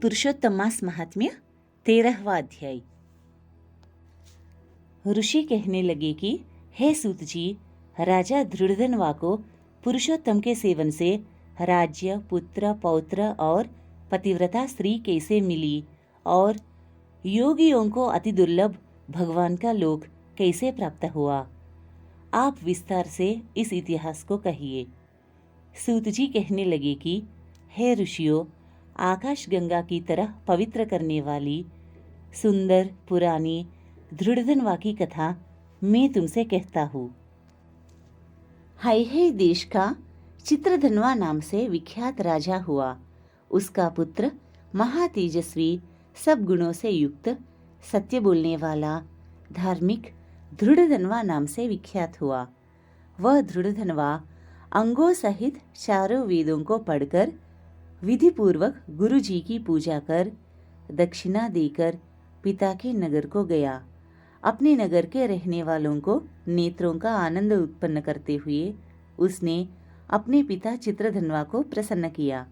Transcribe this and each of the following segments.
पुरुषोत्तमास महात्म्य 13वां अध्याय। ऋषि कहने लगे कि हे सूत जी, राजा धृड़धनवा को पुरुषोत्तम के सेवन से राज्य, पुत्र, पौत्र और पतिव्रता स्त्री कैसे मिली और योगियों को अति दुर्लभ भगवान का लोक कैसे प्राप्त हुआ, आप विस्तार से इस इतिहास को कहिए। सूत जी कहने लगे कि हे ऋषियों, आकाश गंगा की तरह पवित्र करने वाली सुंदर पुरानी धृड़धनवा की कथा मैं तुमसे कहता हूँ। हाय देश का चित्रधनवा नाम से विख्यात राजा हुआ। उसका पुत्र महातेजस्वी, सब गुणों से युक्त, सत्य बोलने वाला, धार्मिक धृड़धनवा नाम से विख्यात हुआ। वह धृड़धनवा अंगों सहित चारों वेदों को पढ़कर विधि पूर्वक गुरु जी की पूजा कर दक्षिणा देकर पिता के नगर को गया। अपने नगर के रहने वालों को नेत्रों का आनंद उत्पन्न करते हुए उसने अपने पिता चित्रधनवा को प्रसन्न किया।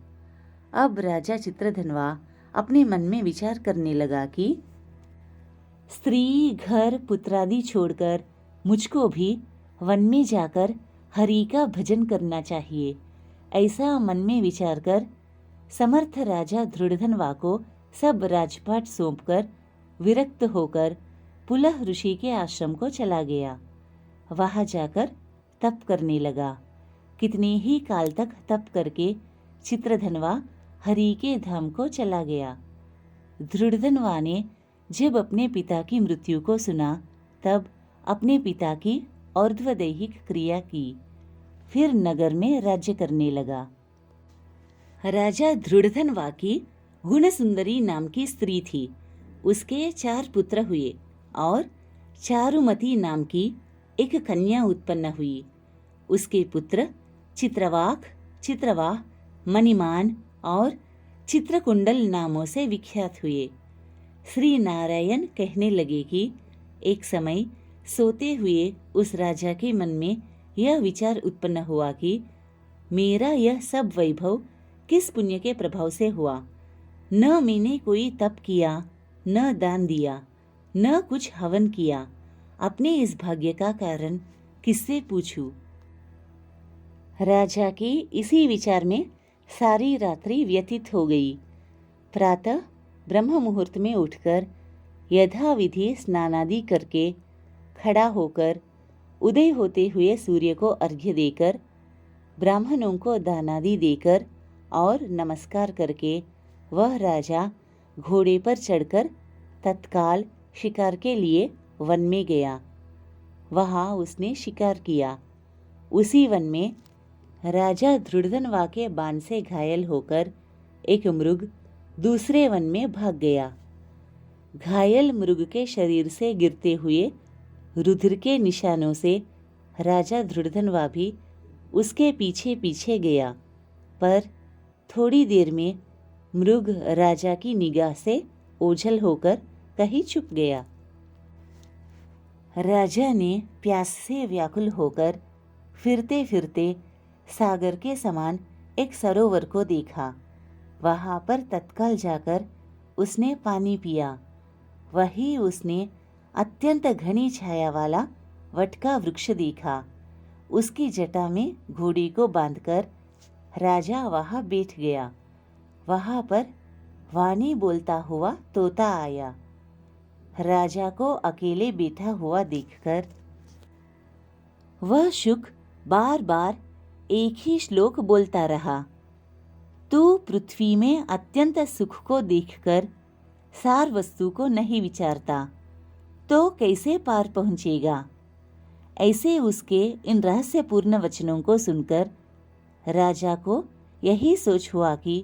अब राजा चित्रधनवा अपने मन में विचार करने लगा कि स्त्री, घर, पुत्रादि छोड़कर मुझको भी वन में जाकर हरि का भजन करना चाहिए। ऐसा मन में विचार कर समर्थ राजा धृड़धनवा को सब राजपाट सौंपकर विरक्त होकर पुलह ऋषि के आश्रम को चला गया। वहां जाकर तप करने लगा। कितने ही काल तक तप करके चित्रधनवा हरि के धाम को चला गया। धृड़धनवा ने जब अपने पिता की मृत्यु को सुना तब अपने पिता की और्ध्वदैहिक क्रिया की, फिर नगर में राज्य करने लगा। राजा धृड़धनवा की गुणसुंदरी नाम की स्त्री थी। उसके 4 पुत्र हुए और चारुमती नाम की एक कन्या उत्पन्न हुई। उसके पुत्र चित्रवाक, चित्रवाह, मणिमान और चित्रकुंडल नामों से विख्यात हुए। श्री नारायण कहने लगे कि एक समय सोते हुए उस राजा के मन में यह विचार उत्पन्न हुआ कि मेरा यह सब वैभव किस पुण्य के प्रभाव से हुआ। न मैंने कोई तप किया, न दान दिया, न कुछ हवन किया। अपने इस भाग्य का कारण किससे पूछूं? राजा के इसी विचार में सारी रात्रि व्यतीत हो गई। प्रातः ब्रह्म मुहूर्त में उठकर यथाविधि स्नानादि करके खड़ा होकर उदय होते हुए सूर्य को अर्घ्य देकर ब्राह्मणों को दानादि देकर और नमस्कार करके वह राजा घोड़े पर चढ़कर तत्काल शिकार के लिए वन में गया। वहां उसने शिकार किया। उसी वन में राजा धृड़धनवा के बाण से घायल होकर एक मृग दूसरे वन में भाग गया। घायल मृग के शरीर से गिरते हुए रुधिर के निशानों से राजा धृड़धनवा भी उसके पीछे पीछे गया, पर थोड़ी देर में मृग राजा की निगाह से ओझल होकर कहीं छुप गया। राजा ने प्यास से व्याकुल होकर फिरते फिरते सागर के समान एक सरोवर को देखा। वहां पर तत्काल जाकर उसने पानी पिया। वही उसने अत्यंत घनी छाया वाला वट का वृक्ष देखा। उसकी जटा में घोड़ी को बांधकर राजा वहां बैठ गया। वहां पर वाणी बोलता हुआ तोता आया। राजा को अकेले बैठा हुआ देखकर वह शुक बार बार एक ही श्लोक बोलता रहा। तू पृथ्वी में अत्यंत सुख को देखकर सार वस्तु को नहीं विचारता तो कैसे पार पहुंचेगा। ऐसे उसके इन रहस्यपूर्ण वचनों को सुनकर राजा को यही सोच हुआ कि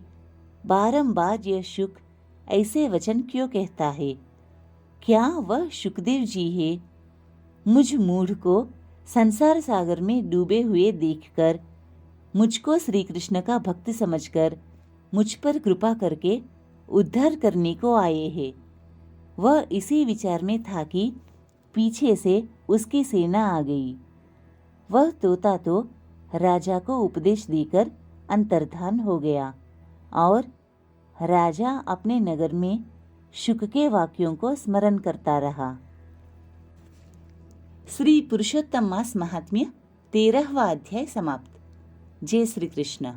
बारंबार यह शुक ऐसे वचन क्यों कहता है। क्या वह शुकदेव जी है? मुझ मूढ़ को संसार सागर में डूबे हुए देखकर मुझको श्री कृष्ण का भक्त समझकर मुझ पर कृपा करके उद्धार करने को आए हैं। वह इसी विचार में था कि पीछे से उसकी सेना आ गई। वह तोता तो राजा को उपदेश देकर अंतर्धान हो गया और राजा अपने नगर में शुक के वाक्यों को स्मरण करता रहा। श्री पुरुषोत्तम मास महात्म्य 13वां अध्याय समाप्त। जय श्री कृष्ण।